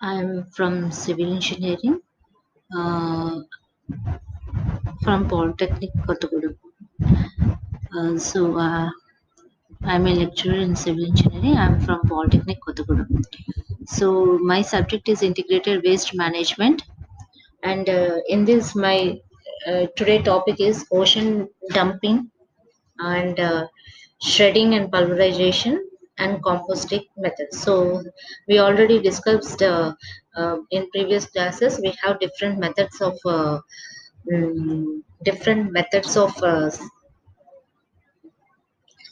I'm from civil engineering, uh, from Polytechnic Kottagudem. I'm a lecturer in civil engineering. I'm from Polytechnic Kottagudem. So my subject is integrated waste management, and in this my today topic is ocean dumping and shredding and pulverization and composting methods. So we already discussed in previous classes. We have different methods of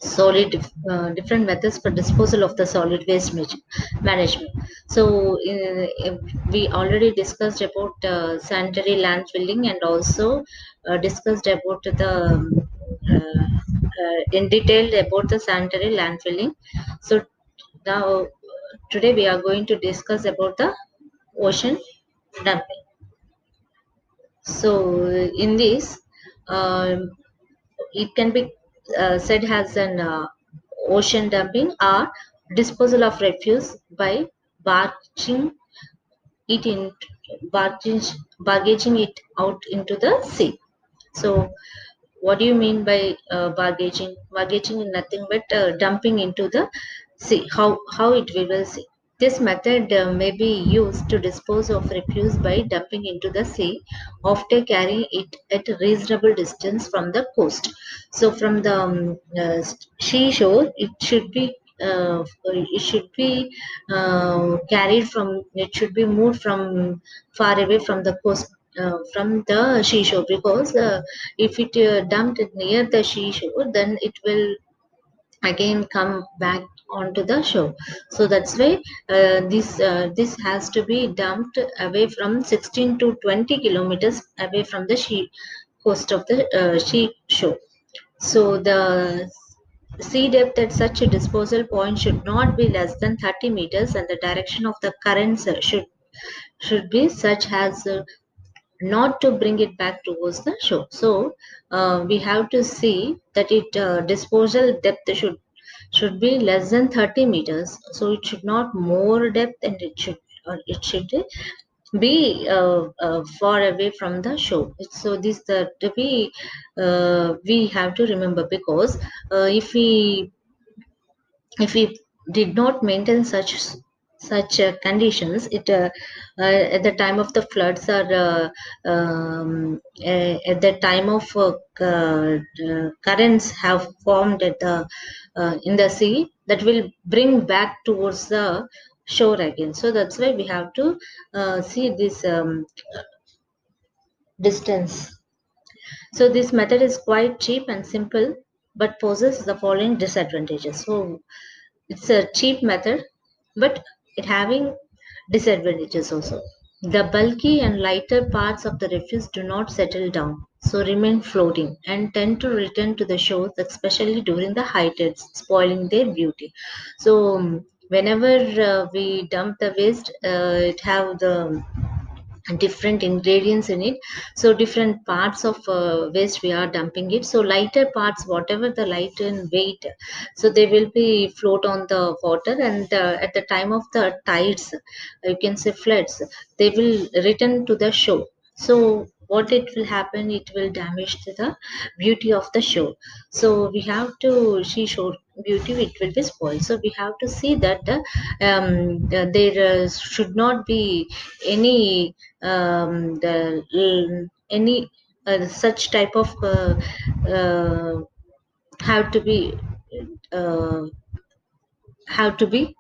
solid different methods for disposal of the solid waste management. So we already discussed about sanitary landfilling and also discussed about the in detail about the sanitary landfilling. So now today we are going to discuss about the ocean dumping. So in this, um, it can be said as an ocean dumping or disposal of refuse by barging it in barging, barging it out into the sea. So what do you mean by barging? Barging is nothing but dumping into the sea. How it we will see. This method may be used to dispose of refuse by dumping into the sea, after carrying it at a reasonable distance from the coast. So from the seashore, it should be moved from far away from the coast, from the seashore, because if it dumped near the seashore, then it will again come back onto the shore. So that's why this has to be dumped away from 16 to 20 kilometers away from the coast of the sea shore. So the sea depth at such a disposal point should not be less than 30 meters, and the direction of the currents should be such as not to bring it back towards the shore. So we have to see that it disposal depth should be less than 30 meters. So it should not more depth, and it should be far away from the shore. So this the to be we have to remember, because if we did not maintain such conditions, it at the time of the floods, or at the time of currents have formed at the in the sea, that will bring back towards the shore again. So that's why we have to see this distance. So this method is quite cheap and simple, but poses the following disadvantages. So it's a cheap method, but it having disadvantages also. The bulky and lighter parts of the refuse do not settle down, so remain floating and tend to return to the shores, especially during the high tides, spoiling their beauty. So whenever we dump the waste, it have the different ingredients in it. So different parts of waste we are dumping it. So lighter parts, whatever the light in weight, so they will be float on the water, and at the time of the tides, you can say floods, they will return to the shore. So what it will happen, it will damage to the beauty of the shore. So we have to see shore beauty, it will be spoiled. So we have to see that there should not be any any such type of have to be uh, have to be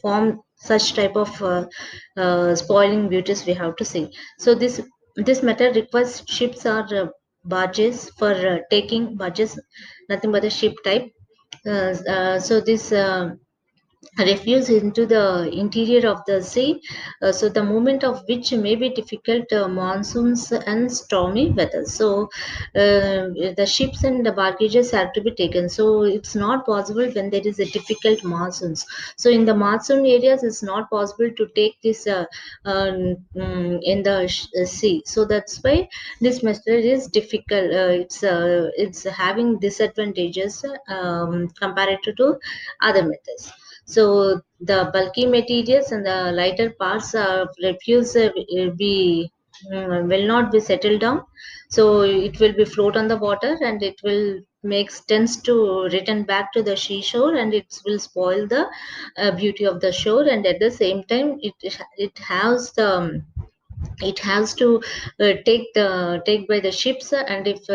form such type of spoiling beauties we have to see. So this method requires ships or barges for taking barges, nothing but a ship type. So this refuse into the interior of the sea, so the movement of which may be difficult monsoons and stormy weather. So the ships and the bargages have to be taken, so it's not possible when there is a difficult monsoons. So in the monsoon areas, it's not possible to take this in the sea. So that's why this method is difficult. It's having disadvantages compared to other methods. So the bulky materials and the lighter parts of refuse will not be settled down. So it will be float on the water, and it will makes tends to return back to the seashore, and it will spoil the beauty of the shore. And at the same time, it has to take by the ships, and if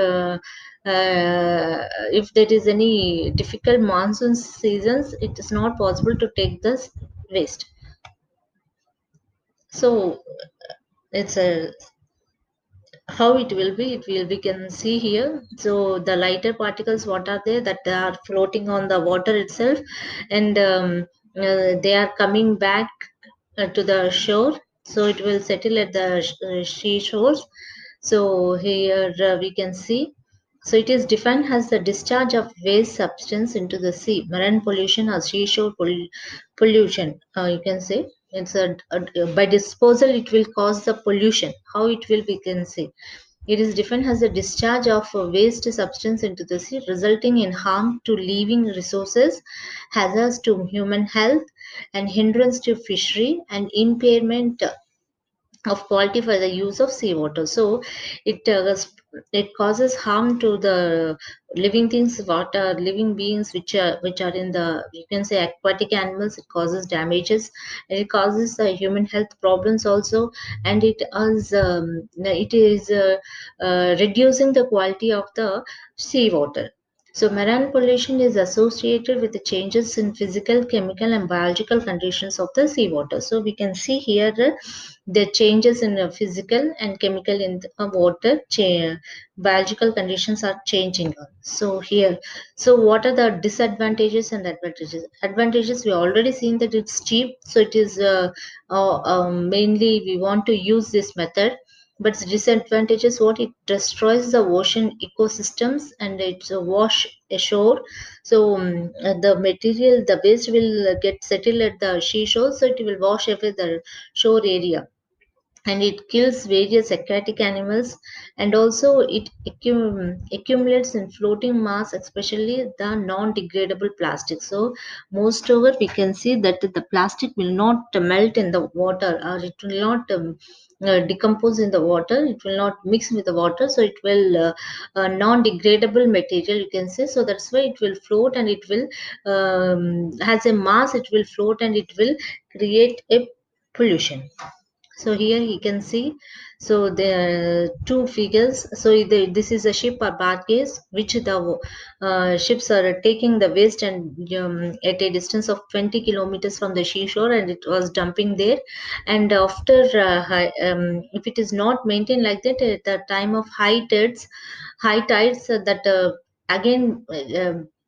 there is any difficult monsoon seasons, it is not possible to take this waste. So it's a how it will be, we can see here. So the lighter particles, what are they, that they are floating on the water itself, and they are coming back to the shore. So it will settle at the seashores. So here we can see, so it is defined as the discharge of waste substance into the sea, marine pollution or seashore pollution. You can say it's by disposal it will cause the pollution. How it will, we can see, it is defined as a discharge of waste substance into the sea, resulting in harm to living resources, hazards to human health, and hindrance to fishery, and impairment of quality for the use of seawater. So it it causes harm to the living things, water, living beings, which are in the, you can say, aquatic animals. It causes damages, and it causes human health problems also, and it is reducing the quality of the seawater. So marine pollution is associated with the changes in physical, chemical, and biological conditions of the seawater. So we can see here the changes in physical and chemical in the water, biological conditions are changing. So here, so what are the disadvantages and advantages? Advantages, we already seen that it's cheap, so it is mainly we want to use this method. But disadvantages, what it destroys the ocean ecosystems, and it's a wash ashore. So the material, the waste will get settled at the seashore, so it will wash away the shore area, and it kills various aquatic animals, and also it accumulates in floating mass, especially the non-degradable plastic. So most over, we can see that the plastic will not melt in the water, or it will not decompose in the water, it will not mix with the water, so it will non-degradable material, you can say. So that's why it will float, and it will has a mass, it will float, and it will create a pollution. So here you can see, so there are two figures. So this is a ship or barge, which the ships are taking the waste, and at a distance of 20 kilometers from the seashore, and it was dumping there. And after if it is not maintained like that, at the time of high tides, that again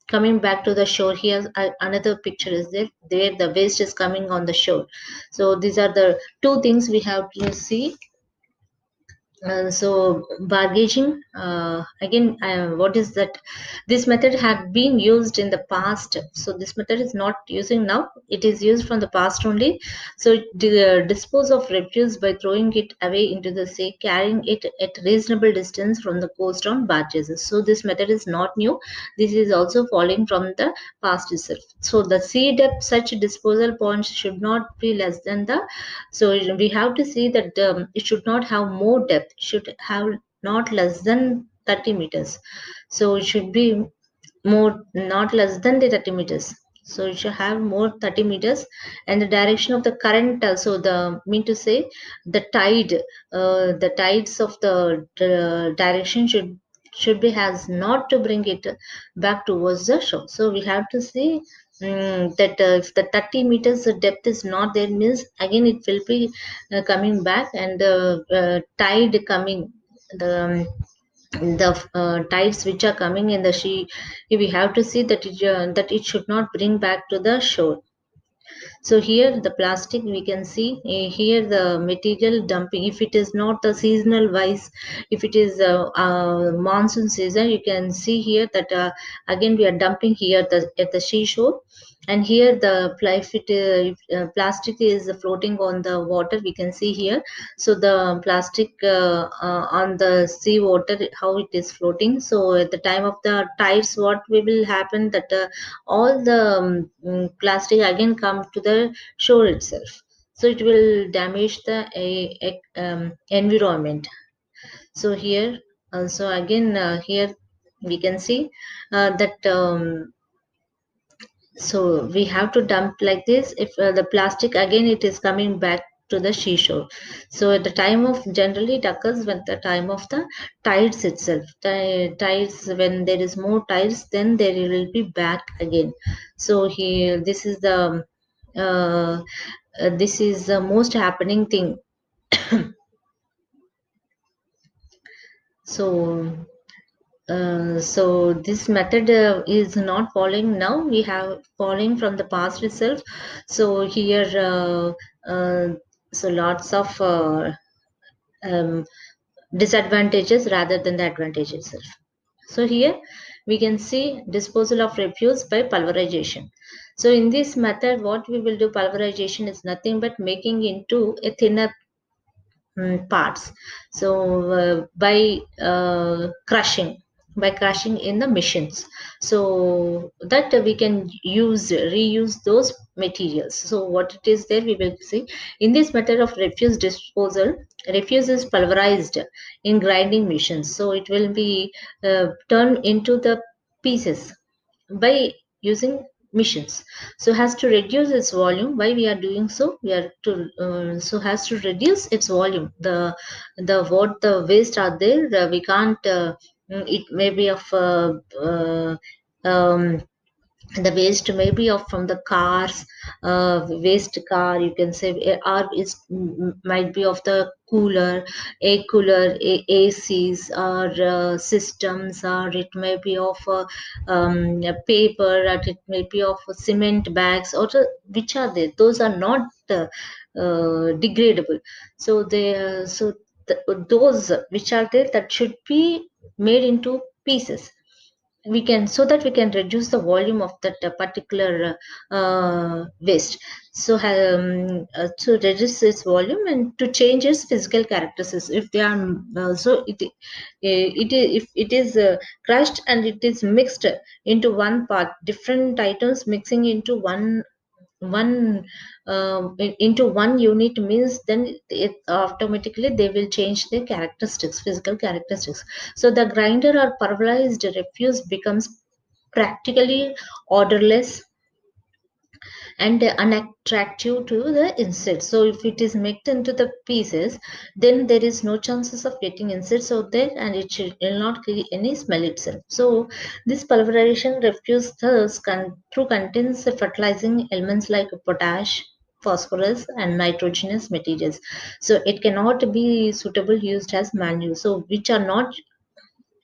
coming back to the shore. Here another picture is there the waste is coming on the shore. So these are the two things we have to see. So barging, again, what is that? This method had been used in the past. So this method is not using now. It is used from the past only. So dispose of refuse by throwing it away into the sea, carrying it at reasonable distance from the coast on barges. So this method is not new. This is also following from the past itself. So the sea depth, such disposal points should not be less than the, so we have to see that it should not have more depth, should have not less than 30 meters. So it should be more, not less than the 30 meters. So it should have more 30 meters. And the direction of the current, so the mean to say the tide, the tides of the direction should be has not to bring it back towards the shore. So we have to see that if the 30 meters depth is not there, means again it will be coming back, and the tide coming, the tides which are coming in the sea, we have to see that it should not bring back to the shore. So here the plastic, we can see here the material dumping. If it is not the seasonal wise, if it is monsoon season, you can see here that again we are dumping here at the seashore. And here the plastic is floating on the water, we can see here. So the plastic on the sea water, how it is floating. So at the time of the tides, what will happen, that all the plastic again come to the shore itself, so it will damage the environment. So here also again, here we can see that so we have to dump like this. If the plastic again, it is coming back to the seashore. So at the time of, generally it occurs when the time of the tides itself, the tides, when there is more tides, then there will be back again. So here uh, this is the most happening thing. So so this method is not following now. We have following from the past itself. So here, so lots of um, disadvantages rather than the advantage itself. So here we can see disposal of refuse by pulverization. So in this method, what we will do, pulverization is nothing but making into a thinner parts. So by crushing in the machines, so that we can reuse those materials. So what it is there, we will see. In this method of refuse disposal, refuse is pulverized in grinding machines, so it will be turned into the pieces by using missions. So has to reduce its volume. Why we are doing so, we are to so has to reduce its volume. The what the waste are there, we can't it may be of um, the waste may be of from the cars, waste car, you can say, or is might be of the cooler, a cooler, ACs, or systems, or it may be of a paper, or it may be of cement bags, or which are there, those are not degradable. So they those which are there, that should be made into pieces. We can, so that we can reduce the volume of that particular waste. So to reduce its volume and to change its physical characteristics, if they are so if it is crushed and it is mixed into one part, different items mixing into one into one unit, means then it automatically they will change their characteristics, physical characteristics. So the grinder or pulverized refuse becomes practically odorless and unattractive to the insect. So if it is mixed into the pieces, then there is no chances of getting insects out there, and will not create any smell itself. So this pulverization refuse thus through contains the fertilizing elements like potash, phosphorus, and nitrogenous materials. So it cannot be suitable used as manure, so which are not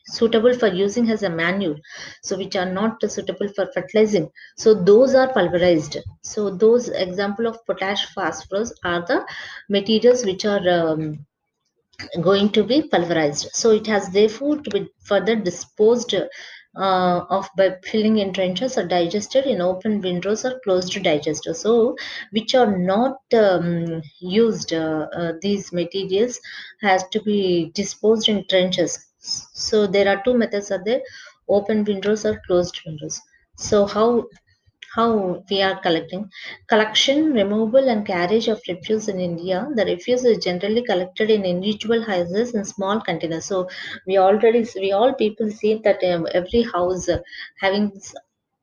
suitable for using as a manure, so which are not suitable for fertilizing, so those are pulverized. So those example of potash, phosphorus are the materials which are going to be pulverized. So it has therefore to be further disposed of by filling in trenches or digested in open windrows or closed digesters. So which are not used, these materials has to be disposed in trenches. So there are two methods are there: open windrows or closed windrows. So how we are collecting. Collection, removal, and carriage of refuse in India. The refuse is generally collected in individual houses in small containers. So we all people see that every house having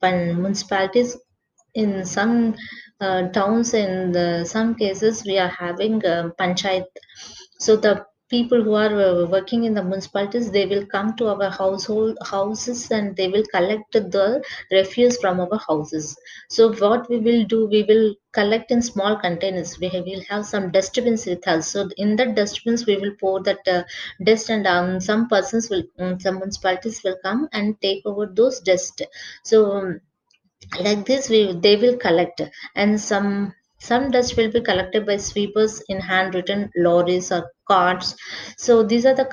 municipalities. In some towns, in some cases, we are having panchayat. So the people who are working in the municipalities, they will come to our houses, and they will collect the refuse from our houses. So what we will do, we will collect in small containers. We will have some dustbins with us. So in that dustbins, we will pour that dust, and some municipalities will come and take over those dust. So like this, they will collect, and some dust will be collected by sweepers in handwritten lorries or carts. So these are the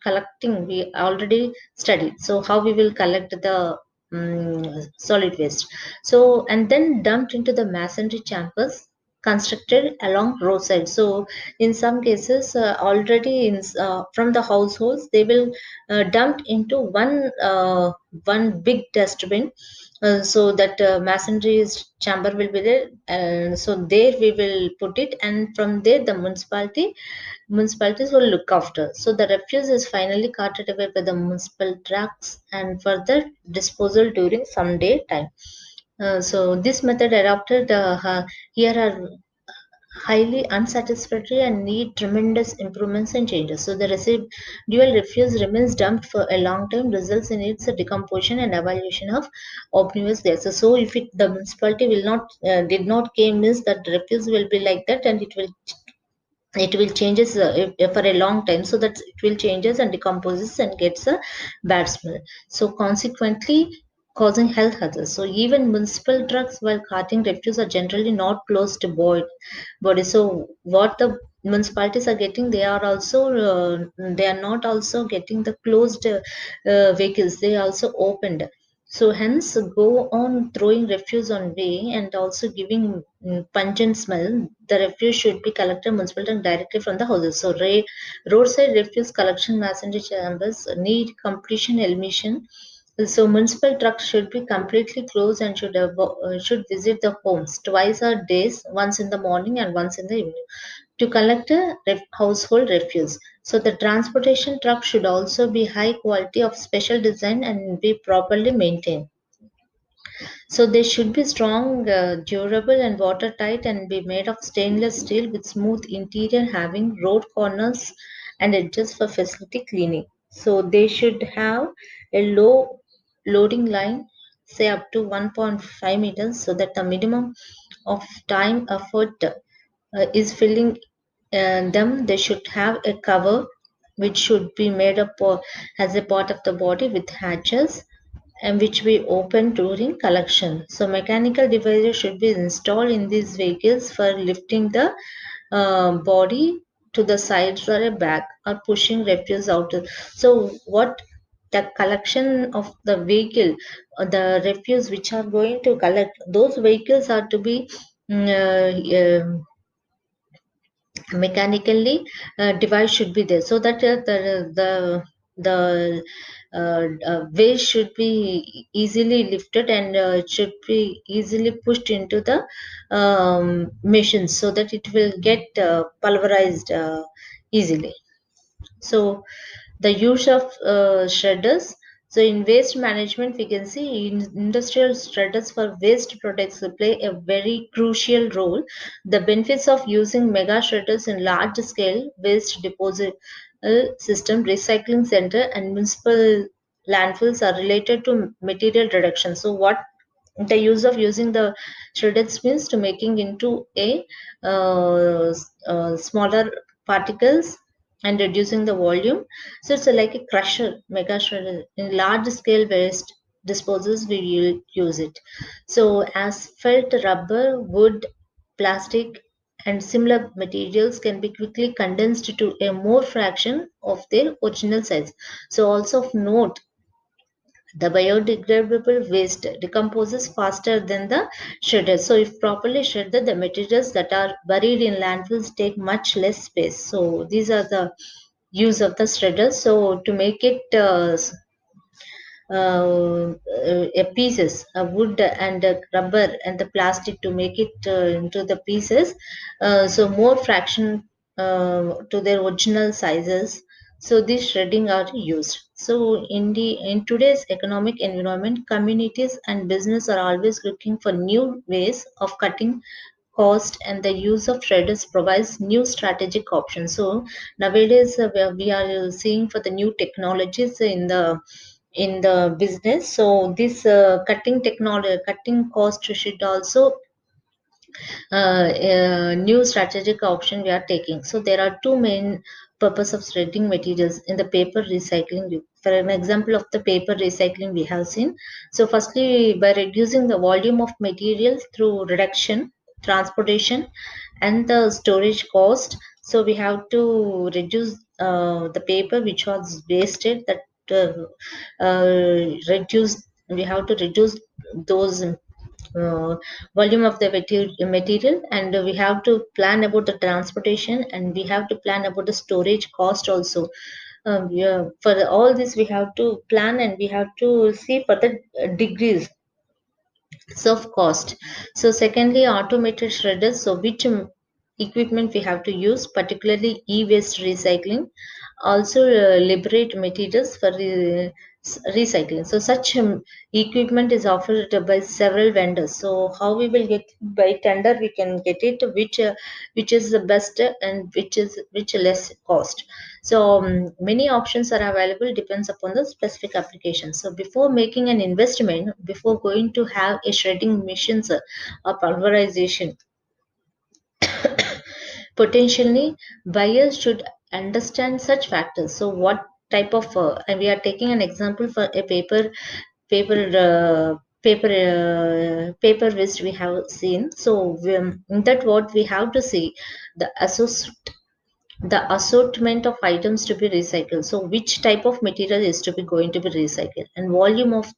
collecting we already studied. So how we will collect the solid waste. So and then dumped into the masonry chambers constructed along roadside. So in some cases, already from the households, they will dump into one big dustbin, so that masonry chamber will be there, and so there we will put it, and from there the municipalities will look after. So the refuse is finally carted away by the municipal trucks and further disposal during some day time. So this method adopted here are highly unsatisfactory and need tremendous improvements and changes. So the residual refuse remains dumped for a long time, results in its decomposition and evaluation of omnibus gases. So if the municipality will not did not came means that refuse will be like that, and it will changes if for a long time, so that it will changes and decomposes and gets a bad smell, so consequently causing health hazards. So even municipal trucks while carting refuse are generally not close to body. So what the municipalities are getting, they are not also getting the closed vehicles, they are also opened. So hence go on throwing refuse on way and also giving pungent smell. The refuse should be collected municipally directly from the houses. So roadside refuse collection masonry chambers need completion elimination. So municipal trucks should be completely closed and should visit the homes twice a day, once in the morning and once in the evening, to collect a household refuse. So the transportation truck should also be high quality of special design and be properly maintained. So they should be strong, durable, and watertight, and be made of stainless steel with smooth interior, having road corners and edges for facility cleaning. So they should have a low loading line, say up to 1.5 meters, so that the minimum of time effort is filling them. They should have a cover which should be made up as a part of the body with hatches, and which we open during collection. So mechanical devices should be installed in these vehicles for lifting the body to the sides or a back, or pushing refuse out. So what the collection of the vehicle, the refuse which are going to collect, those vehicles are to be mm, mechanically device should be there, so that the waste should be easily lifted, and it should be easily pushed into the machines, so that it will get pulverized easily. So the use of shredders. So in waste management, we can see industrial shredders for waste products play a very crucial role. The benefits of using mega shredders in large scale waste disposal system, recycling center, and municipal landfills are related to material reduction. So what the use of using the shredded spins to making into a smaller particles and reducing the volume. So it's like a crusher, mega shredder. In large scale waste disposals, we will use it. So asphalt, rubber, wood, plastic, and similar materials can be quickly condensed to a more fraction of their original size. So also of note, the biodegradable waste decomposes faster than the shredded. So if properly shredded, the materials that are buried in landfills take much less space. So these are the use of the shredder. So to make it pieces, wood and rubber and the plastic, to make it into the pieces, so more fraction to their original sizes. So these shredding are used. So in today's economic environment, communities and business are always looking for new ways of cutting cost, and the use of shredders provides new strategic options. So nowadays we are seeing for the new technologies in the business. So this cutting technology, cutting cost should also new strategic option we are taking. So there are two main purpose of shredding materials in the paper recycling. For an example of the paper recycling we have seen. So firstly, by reducing the volume of materials through reduction, transportation, and the storage cost. So we have to reduce the paper which was wasted, that reduce we have to reduce those volume of the material, and we have to plan about the transportation, and we have to plan about the storage cost also. Yeah, for all this we have to plan, and we have to see for the degrees of cost. So secondly, automated shredders. So which equipment we have to use, particularly e-waste recycling, also liberate materials for recycling. So such equipment is offered by several vendors. So how we will get by tender, we can get it which is the best and which less cost. So many options are available, depends upon the specific application. So before making an investment, before going to have a shredding machines or pulverization, potentially buyers should understand such factors. So what type of and we are taking an example for a paper paper waste we have seen. So in that, what we have to see, the the assortment of items to be recycled. So which type of material is to be going to be recycled, and volume of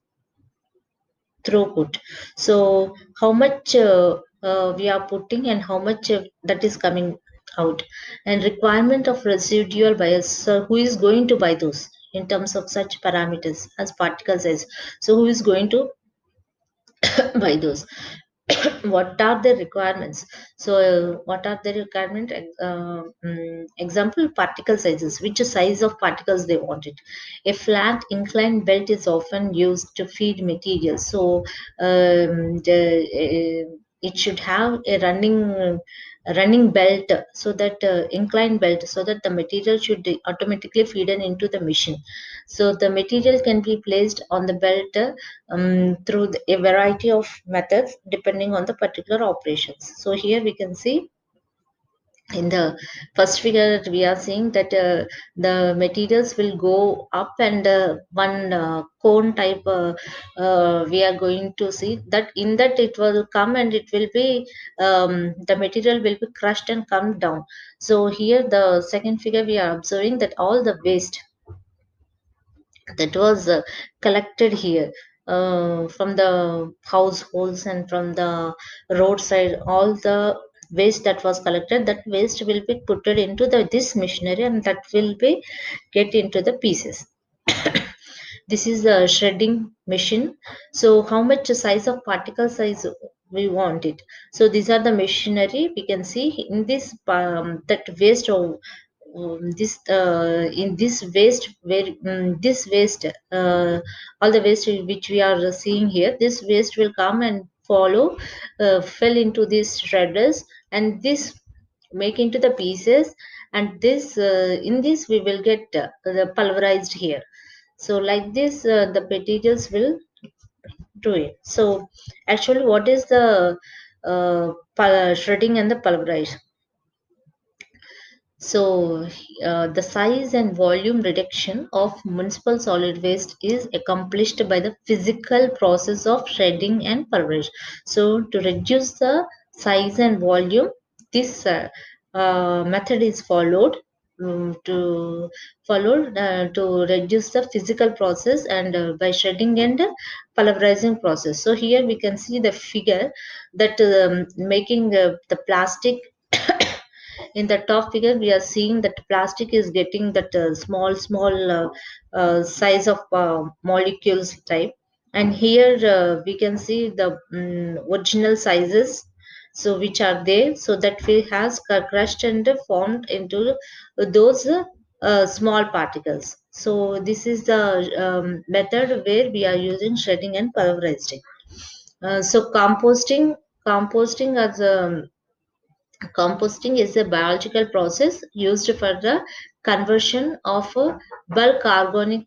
throughput. So how much we are putting, and how much that is coming out, and requirement of residual buyers. So who is going to buy those in terms of such parameters as particle size? So who is going to buy those? What are the requirements? So what are the requirement? Example, particle sizes, which size of particles they wanted. A flat inclined belt is often used to feed materials. So it should have a running belt, so that inclined belt, so that the material should automatically feed in into the machine. So the material can be placed on the belt through a variety of methods depending on the particular operations. So here we can see in the first figure we are seeing that the materials will go up, and one cone type we are going to see that in that it will come, and it will be the material will be crushed and come down. So here the second figure we are observing that all the waste that was collected here from the households and from the roadside, all the waste that was collected, that waste will be put into the this machinery, and that will be get into the pieces. This is the shredding machine. So how much size of particle size we want it? So these are the machinery. We can see in this that waste of this in this waste, where this waste all the waste which we are seeing here, this waste will come and follow fell into these shredders, and this make into the pieces, and this in this we will get the pulverized here. So like this the materials will do it. So actually what is the shredding and the pulverization? So, the size and volume reduction of municipal solid waste is accomplished by the physical process of shredding and pulverization. So, to reduce the size and volume, this method is followed to reduce the physical process, and by shredding and pulverizing process. So here we can see the figure that making the plastic. In the top figure we are seeing that plastic is getting that small size of molecules type, and here we can see the original sizes, so which are there, so that we has crushed and formed into those small particles. So this is the method where we are using shredding and pulverizing. So composting as a Composting is a biological process used for the conversion of bulk organic